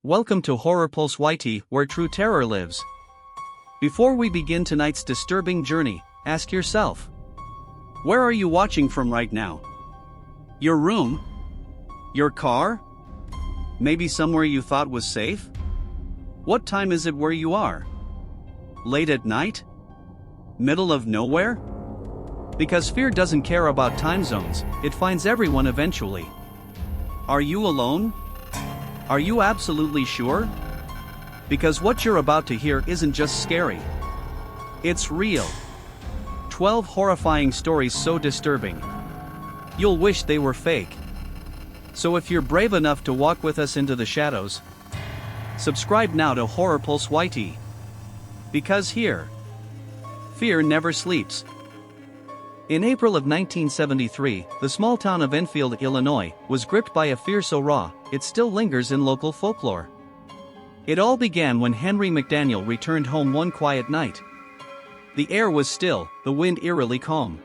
Welcome to Horror Pulse YT, where true terror lives. Before we begin tonight's disturbing journey, ask yourself, where are you watching from right now? Your room? Your car? Maybe somewhere you thought was safe? What time is it where you are? Late at night? Middle of nowhere? Because fear doesn't care about time zones, it finds everyone eventually. Are you alone? Are you absolutely sure? Because what you're about to hear isn't just scary. It's real. 12 horrifying stories so disturbing, you'll wish they were fake. So if you're brave enough to walk with us into the shadows, subscribe now to Horror Pulse YT. Because here, fear never sleeps. In April of 1973, the small town of Enfield, Illinois, was gripped by a fear so raw, it still lingers in local folklore. It all began when Henry McDaniel returned home one quiet night. The air was still, the wind eerily calm.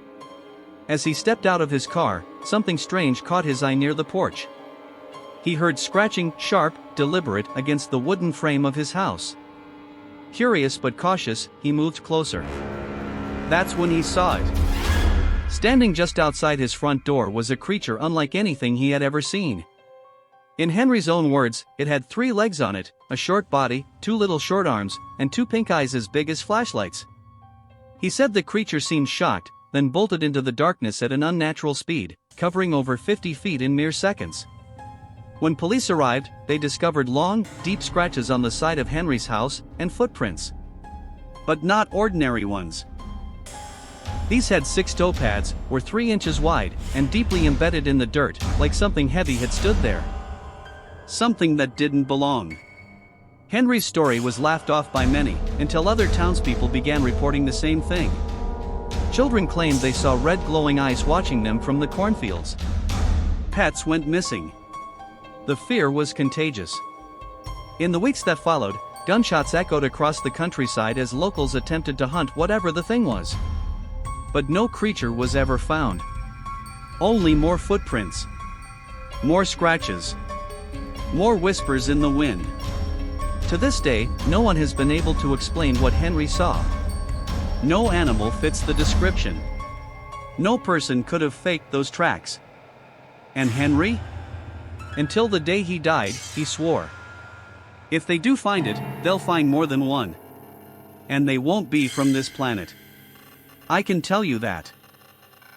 As he stepped out of his car, something strange caught his eye near the porch. He heard scratching, sharp, deliberate, against the wooden frame of his house. Curious but cautious, he moved closer. That's when he saw it. Standing just outside his front door was a creature unlike anything he had ever seen. In Henry's own words, it had 3 legs on it, a short body, 2 little short arms, and 2 pink eyes as big as flashlights. He said the creature seemed shocked, then bolted into the darkness at an unnatural speed, covering over 50 feet in mere seconds. When police arrived, they discovered long, deep scratches on the side of Henry's house, and footprints. But not ordinary ones. These had 6 toe pads, were 3 inches wide, and deeply embedded in the dirt, like something heavy had stood there. Something that didn't belong. Henry's story was laughed off by many, until other townspeople began reporting the same thing. Children claimed they saw red glowing eyes watching them from the cornfields. Pets went missing. The fear was contagious. In the weeks that followed, gunshots echoed across the countryside as locals attempted to hunt whatever the thing was. But no creature was ever found. Only more footprints. More scratches. More whispers in the wind. To this day, no one has been able to explain what Henry saw. No animal fits the description. No person could have faked those tracks. And Henry? Until the day he died, he swore, if they do find it, they'll find more than one. And they won't be from this planet. I can tell you that.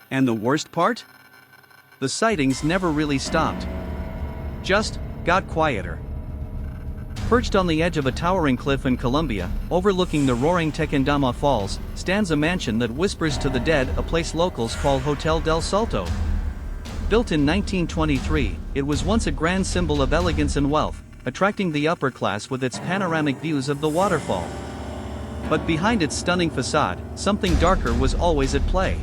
And the worst part? The sightings never really stopped. Just got quieter. Perched on the edge of a towering cliff in Colombia, overlooking the roaring Tequendama Falls, stands a mansion that whispers to the dead, a place locals call Hotel del Salto. Built in 1923, it was once a grand symbol of elegance and wealth, attracting the upper class with its panoramic views of the waterfall. But behind its stunning facade, something darker was always at play.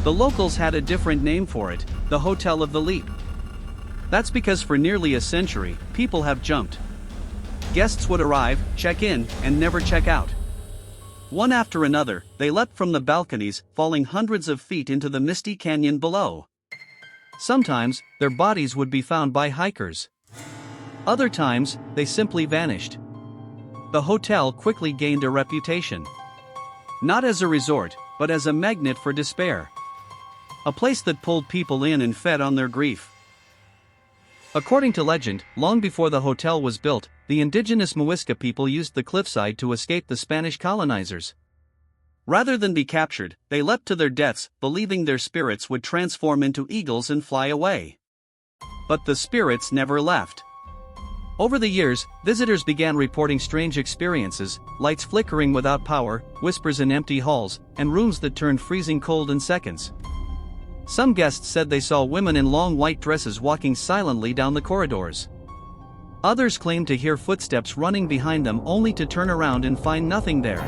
The locals had a different name for it, the Hotel of the Leap. That's because for nearly a century, people have jumped. Guests would arrive, check in, and never check out. One after another, they leapt from the balconies, falling hundreds of feet into the misty canyon below. Sometimes, their bodies would be found by hikers. Other times, they simply vanished. The hotel quickly gained a reputation. Not as a resort, but as a magnet for despair. A place that pulled people in and fed on their grief. According to legend, long before the hotel was built, the indigenous Muisca people used the cliffside to escape the Spanish colonizers. Rather than be captured, they leapt to their deaths, believing their spirits would transform into eagles and fly away. But the spirits never left. Over the years, visitors began reporting strange experiences, lights flickering without power, whispers in empty halls, and rooms that turned freezing cold in seconds. Some guests said they saw women in long white dresses walking silently down the corridors. Others claimed to hear footsteps running behind them only to turn around and find nothing there.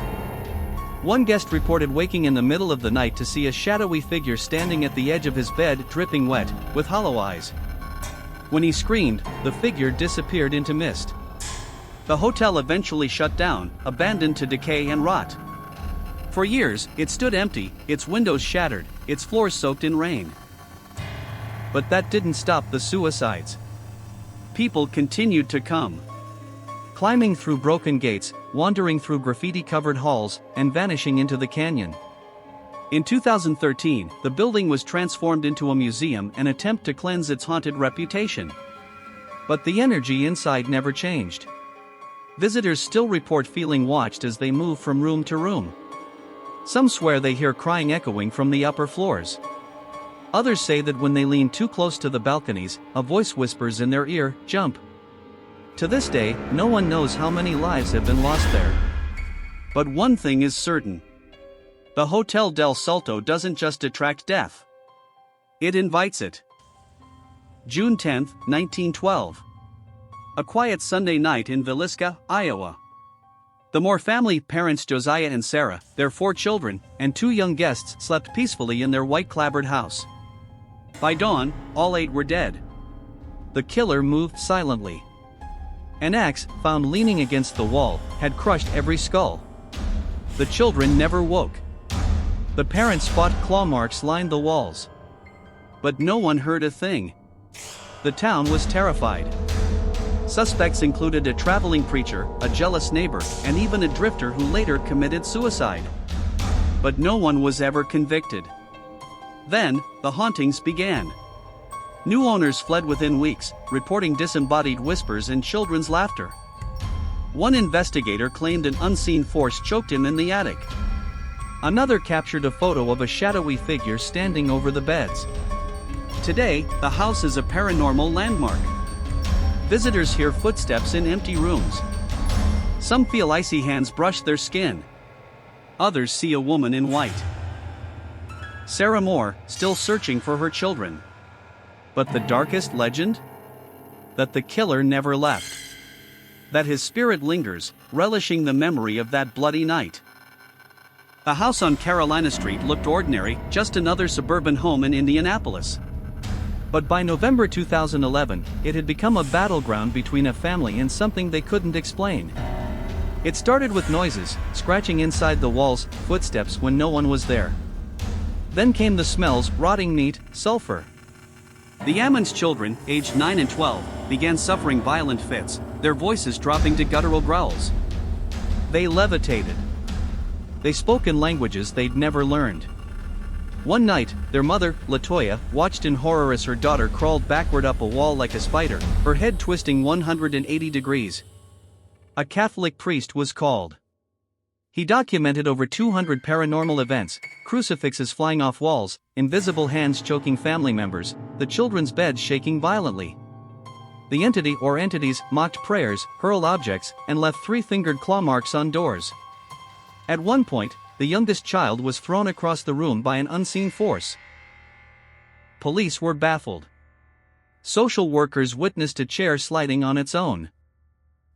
One guest reported waking in the middle of the night to see a shadowy figure standing at the edge of his bed, dripping wet, with hollow eyes. When he screamed, the figure disappeared into mist. The hotel eventually shut down, abandoned to decay and rot. For years, it stood empty, its windows shattered, its floors soaked in rain. But that didn't stop the suicides. People continued to come. climbing through broken gates, wandering through graffiti-covered halls, and vanishing into the canyon. In 2013, the building was transformed into a museum, an attempt to cleanse its haunted reputation. But the energy inside never changed. Visitors still report feeling watched as they move from room to room. Some swear they hear crying echoing from the upper floors. Others say that when they lean too close to the balconies, a voice whispers in their ear, "Jump." To this day, no one knows how many lives have been lost there. But one thing is certain. The Hotel del Salto doesn't just attract death. It invites it. June 10, 1912. A quiet Sunday night in Villisca, Iowa. The Moore family, parents Josiah and Sarah, their 4 children, and 2 young guests slept peacefully in their white-clapboard house. By dawn, all 8 were dead. The killer moved silently. An axe, found leaning against the wall, had crushed every skull. The children never woke. The parents' spot claw marks lined the walls. But no one heard a thing. The town was terrified. Suspects included a traveling preacher, a jealous neighbor, and even a drifter who later committed suicide. But no one was ever convicted. Then, the hauntings began. New owners fled within weeks, reporting disembodied whispers and children's laughter. One investigator claimed an unseen force choked him in the attic. Another captured a photo of a shadowy figure standing over the beds. Today, the house is a paranormal landmark. Visitors hear footsteps in empty rooms. Some feel icy hands brush their skin. Others see a woman in white. Sarah Moore, still searching for her children. But the darkest legend? That the killer never left. That his spirit lingers, relishing the memory of that bloody night. The house on Carolina Street looked ordinary, just another suburban home in Indianapolis. But by November 2011, it had become a battleground between a family and something they couldn't explain. It started with noises, scratching inside the walls, footsteps when no one was there. Then came the smells, rotting meat, sulfur. The Ammons children, aged 9 and 12, began suffering violent fits, their voices dropping to guttural growls. They levitated. They spoke in languages they'd never learned. One night, their mother, Latoya, watched in horror as her daughter crawled backward up a wall like a spider, her head twisting 180 degrees. A Catholic priest was called. He documented over 200 paranormal events, crucifixes flying off walls, invisible hands choking family members, the children's beds shaking violently. The entity or entities mocked prayers, hurled objects, and left 3-fingered claw marks on doors. At one point, the youngest child was thrown across the room by an unseen force. Police were baffled. Social workers witnessed a chair sliding on its own.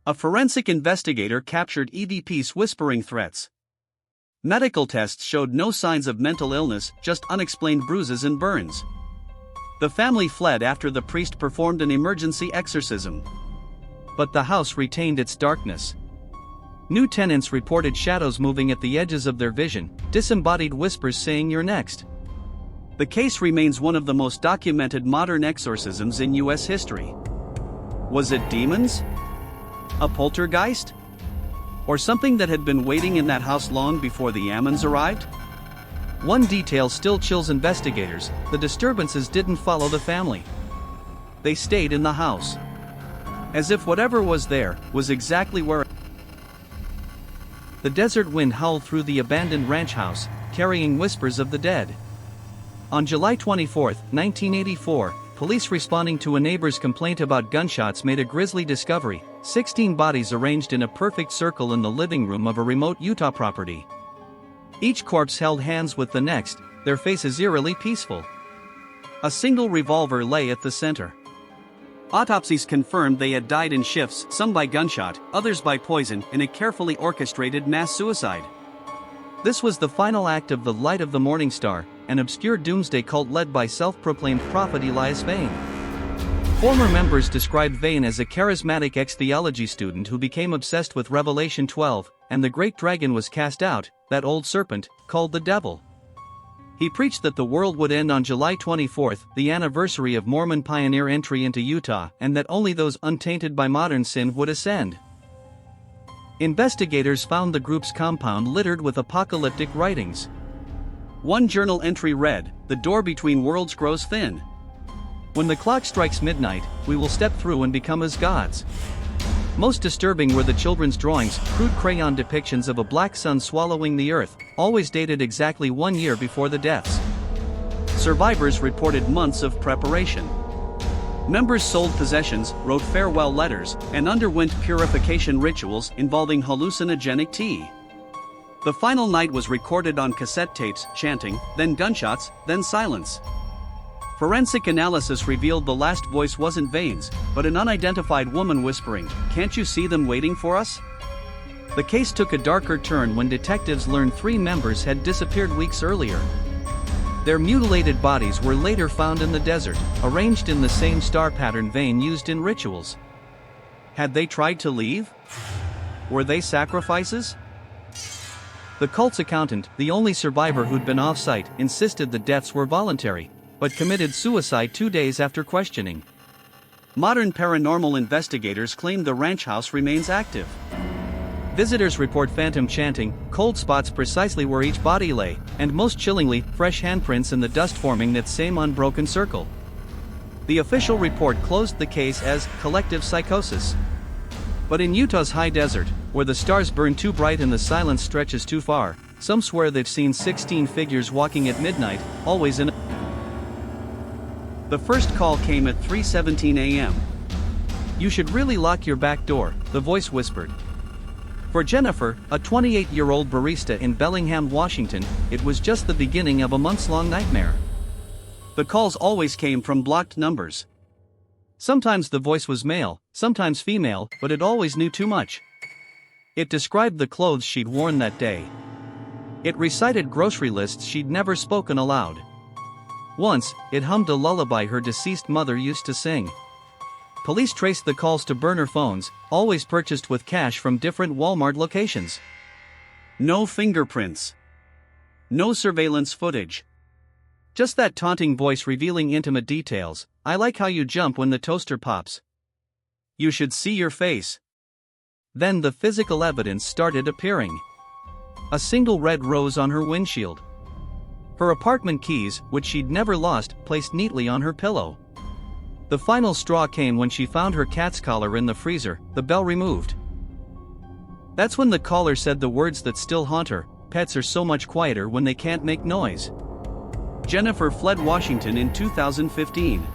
A forensic investigator captured EVP's whispering threats. Medical tests showed no signs of mental illness, just unexplained bruises and burns. The family fled after the priest performed an emergency exorcism. But the house retained its darkness. New tenants reported shadows moving at the edges of their vision, disembodied whispers saying "you're next." The case remains one of the most documented modern exorcisms in U.S. history. Was it demons? A poltergeist? Or something that had been waiting in that house long before the Ammons arrived? One detail still chills investigators: the disturbances didn't follow the family. They stayed in the house. As if whatever was there was exactly where. The desert wind howled through the abandoned ranch house, carrying whispers of the dead. On July 24, 1984, police responding to a neighbor's complaint about gunshots made a grisly discovery: 16 bodies arranged in a perfect circle in the living room of a remote Utah property. Each corpse held hands with the next, their faces eerily peaceful. A single revolver lay at the center. Autopsies confirmed they had died in shifts, some by gunshot, others by poison, in a carefully orchestrated mass suicide. This was the final act of the Light of the Morning Star, an obscure doomsday cult led by self-proclaimed prophet Elias Vane. Former members described Vane as a charismatic ex-theology student who became obsessed with Revelation 12, and the great dragon was cast out, that old serpent, called the devil. He preached that the world would end on July 24, the anniversary of Mormon pioneer entry into Utah, and that only those untainted by modern sin would ascend. Investigators found the group's compound littered with apocalyptic writings. One journal entry read, "The door between worlds grows thin. When the clock strikes midnight, we will step through and become as gods." Most disturbing were the children's drawings, crude crayon depictions of a black sun swallowing the earth, always dated exactly 1 year before the deaths. Survivors reported months of preparation. Members sold possessions, wrote farewell letters, and underwent purification rituals involving hallucinogenic tea. The final night was recorded on cassette tapes, chanting, then gunshots, then silence. Forensic analysis revealed the last voice wasn't Vane's, but an unidentified woman whispering, "Can't you see them waiting for us?" The case took a darker turn when detectives learned 3 members had disappeared weeks earlier. Their mutilated bodies were later found in the desert, arranged in the same star pattern Vane used in rituals. Had they tried to leave? Were they sacrifices? The cult's accountant, the only survivor who'd been off-site, insisted the deaths were voluntary, but committed suicide 2 days after questioning. Modern paranormal investigators claim the ranch house remains active. Visitors report phantom chanting, cold spots precisely where each body lay, and most chillingly, fresh handprints in the dust forming that same unbroken circle. The official report closed the case as collective psychosis. But in Utah's high desert, where the stars burn too bright and the silence stretches too far, some swear they've seen 16 figures walking at midnight, always in. The first call came at 3:17 a.m. "You should really lock your back door," the voice whispered. For Jennifer, a 28-year-old barista in Bellingham, Washington, it was just the beginning of a months-long nightmare. The calls always came from blocked numbers. Sometimes the voice was male, sometimes female, but it always knew too much. It described the clothes she'd worn that day. It recited grocery lists she'd never spoken aloud. Once, it hummed a lullaby her deceased mother used to sing. Police traced the calls to burner phones, always purchased with cash from different Walmart locations. No fingerprints. No surveillance footage. Just that taunting voice revealing intimate details. "I like how you jump when the toaster pops. You should see your face." Then the physical evidence started appearing. A single red rose on her windshield. Her apartment keys, which she'd never lost, placed neatly on her pillow. The final straw came when she found her cat's collar in the freezer, the bell removed. That's when the caller said the words that still haunt her, "Pets are so much quieter when they can't make noise." Jennifer fled Washington in 2015.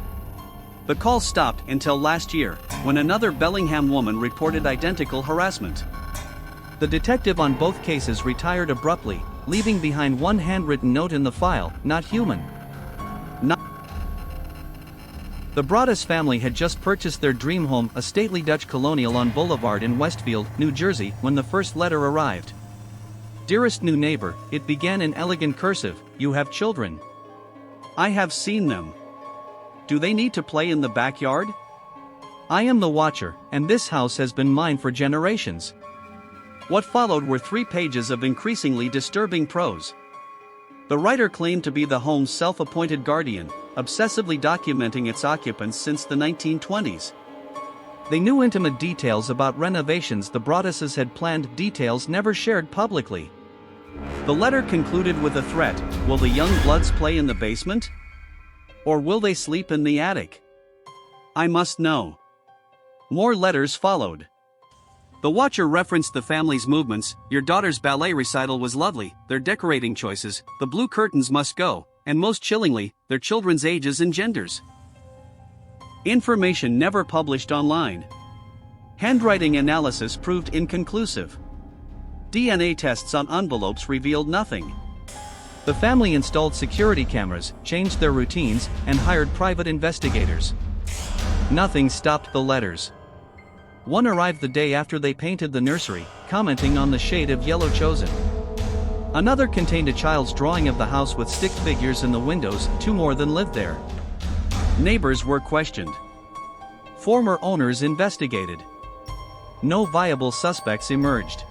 The call stopped until last year, when another Bellingham woman reported identical harassment. The detective on both cases retired abruptly, leaving behind one handwritten note in the file, "Not human." The Broaddus family had just purchased their dream home, a stately Dutch colonial on Boulevard in Westfield, New Jersey, when the first letter arrived. "Dearest new neighbor," it began in elegant cursive, "you have children. I have seen them. Do they need to play in the backyard? I am the watcher, and this house has been mine for generations." What followed were 3 pages of increasingly disturbing prose. The writer claimed to be the home's self-appointed guardian, obsessively documenting its occupants since the 1920s. They knew intimate details about renovations the Broadduses had planned, details never shared publicly. The letter concluded with a threat: will the young bloods play in the basement? Or will they sleep in the attic? I must know. More letters followed. The watcher referenced the family's movements. "Your daughter's ballet recital was lovely, their decorating choices, the blue curtains must go, and most chillingly, their children's ages and genders." Information never published online. Handwriting analysis proved inconclusive. DNA tests on envelopes revealed nothing. The family installed security cameras, changed their routines, and hired private investigators. Nothing stopped the letters. One arrived the day after they painted the nursery, commenting on the shade of yellow chosen. Another contained a child's drawing of the house with stick figures in the windows, 2 more than lived there. Neighbors were questioned. Former owners investigated. No viable suspects emerged.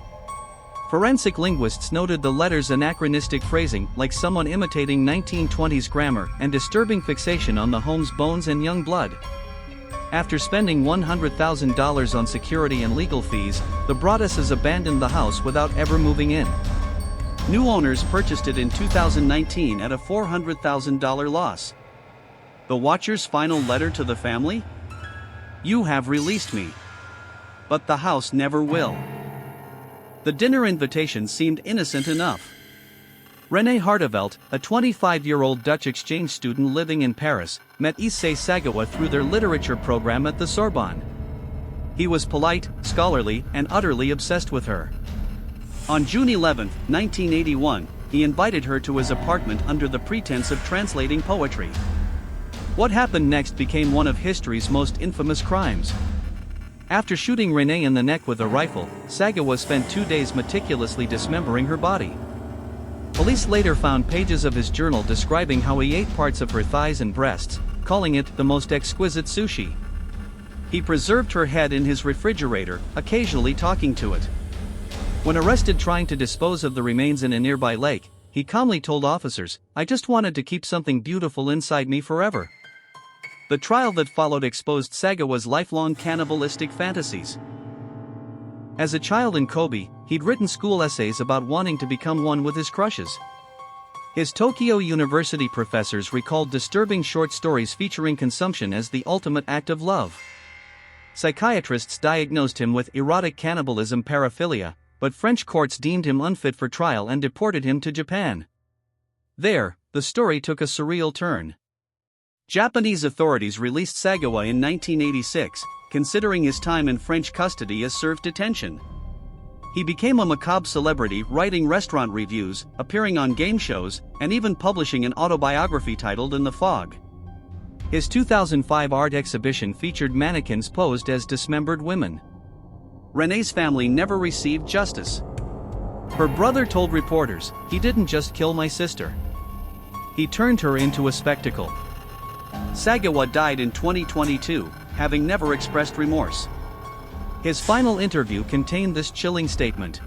Forensic linguists noted the letters' anachronistic phrasing, like someone imitating 1920s grammar, and disturbing fixation on the home's bones and young blood. After spending $100,000 on security and legal fees, the Broadduses abandoned the house without ever moving in. New owners purchased it in 2019 at a $400,000 loss. The Watcher's final letter to the family? You have released me. But the house never will. The dinner invitation seemed innocent enough. René Hartevelt, a 25-year-old Dutch exchange student living in Paris, met Issei Sagawa through their literature program at the Sorbonne. He was polite, scholarly, and utterly obsessed with her. On June 11, 1981, he invited her to his apartment under the pretense of translating poetry. What happened next became one of history's most infamous crimes. After shooting René in the neck with a rifle, Sagawa spent 2 days meticulously dismembering her body. Police later found pages of his journal describing how he ate parts of her thighs and breasts, calling it the most exquisite sushi. He preserved her head in his refrigerator, occasionally talking to it. When arrested trying to dispose of the remains in a nearby lake, he calmly told officers, "I just wanted to keep something beautiful inside me forever." The trial that followed exposed Sagawa's lifelong cannibalistic fantasies. As a child in Kobe, he'd written school essays about wanting to become one with his crushes. His Tokyo University professors recalled disturbing short stories featuring consumption as the ultimate act of love. Psychiatrists diagnosed him with erotic cannibalism paraphilia, but French courts deemed him unfit for trial and deported him to Japan. There, the story took a surreal turn. Japanese authorities released Sagawa in 1986, considering his time in French custody as served detention. He became a macabre celebrity, writing restaurant reviews, appearing on game shows, and even publishing an autobiography titled In the Fog. His 2005 art exhibition featured mannequins posed as dismembered women. René's family never received justice. Her brother told reporters, "He didn't just kill my sister. He turned her into a spectacle." Sagawa died in 2022, having never expressed remorse. His final interview contained this chilling statement: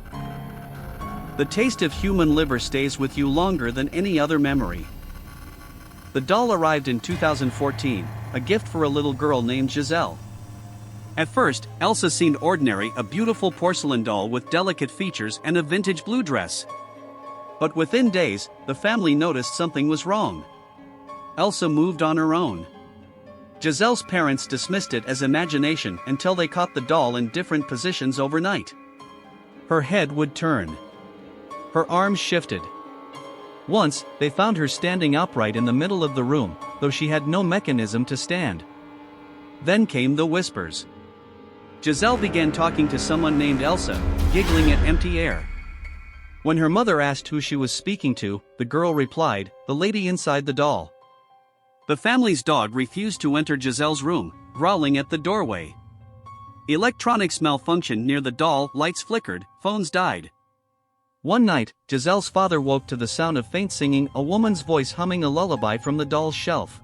"The taste of human liver stays with you longer than any other memory." The doll arrived in 2014, a gift for a little girl named Giselle. At first, Elsa seemed ordinary, a beautiful porcelain doll with delicate features and a vintage blue dress. But within days, the family noticed something was wrong. Elsa moved on her own. Giselle's parents dismissed it as imagination until they caught the doll in different positions overnight. Her head would turn. Her arms shifted. Once, they found her standing upright in the middle of the room, though she had no mechanism to stand. Then came the whispers. Giselle began talking to someone named Elsa, giggling at empty air. When her mother asked who she was speaking to, the girl replied, "The lady inside the doll." The family's dog refused to enter Giselle's room, growling at the doorway. Electronics malfunctioned near the doll, lights flickered, phones died. One night, Giselle's father woke to the sound of faint singing, a woman's voice humming a lullaby from the doll's shelf.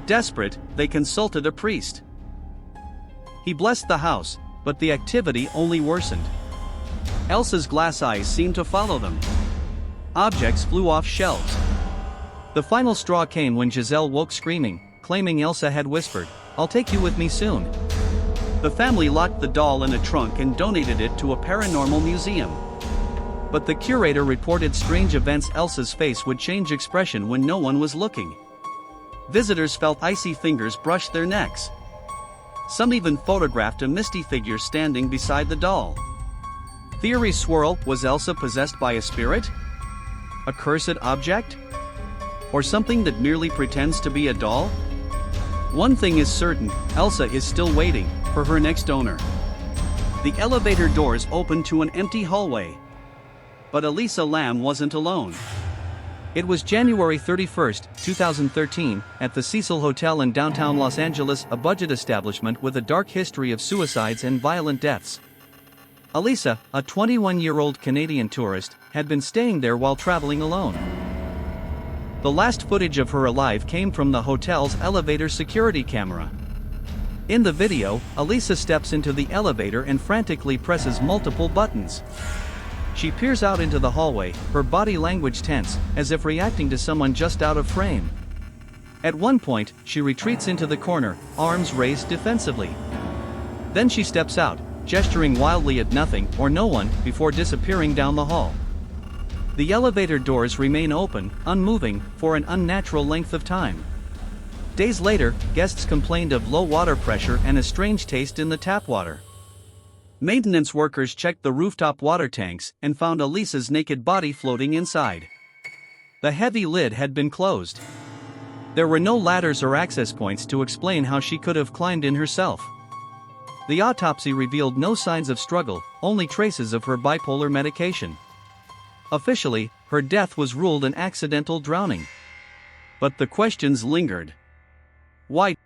Desperate, they consulted a priest. He blessed the house, but the activity only worsened. Elsa's glass eyes seemed to follow them. Objects flew off shelves. The final straw came when Giselle woke screaming, claiming Elsa had whispered, "I'll take you with me soon." The family locked the doll in a trunk and donated it to a paranormal museum. But the curator reported strange events. Elsa's face would change expression when no one was looking. Visitors felt icy fingers brush their necks. Some even photographed a misty figure standing beside the doll. Theories swirl: was Elsa possessed by a spirit? A cursed object? Or something that merely pretends to be a doll? One thing is certain, Elsa is still waiting for her next owner. The elevator doors opened to an empty hallway. But Elisa Lam wasn't alone. It was January 31, 2013, at the Cecil Hotel in downtown Los Angeles, a budget establishment with a dark history of suicides and violent deaths. Elisa, a 21-year-old Canadian tourist, had been staying there while traveling alone. The last footage of her alive came from the hotel's elevator security camera. In the video, Elisa steps into the elevator and frantically presses multiple buttons. She peers out into the hallway, her body language tense, as if reacting to someone just out of frame. At one point, she retreats into the corner, arms raised defensively. Then she steps out, gesturing wildly at nothing or no one, before disappearing down the hall. The elevator doors remain open, unmoving, for an unnatural length of time. Days later, guests complained of low water pressure and a strange taste in the tap water. Maintenance workers checked the rooftop water tanks and found Elisa's naked body floating inside. The heavy lid had been closed. There were no ladders or access points to explain how she could have climbed in herself. The autopsy revealed no signs of struggle, only traces of her bipolar medication. Officially, her death was ruled an accidental drowning. But the questions lingered. Why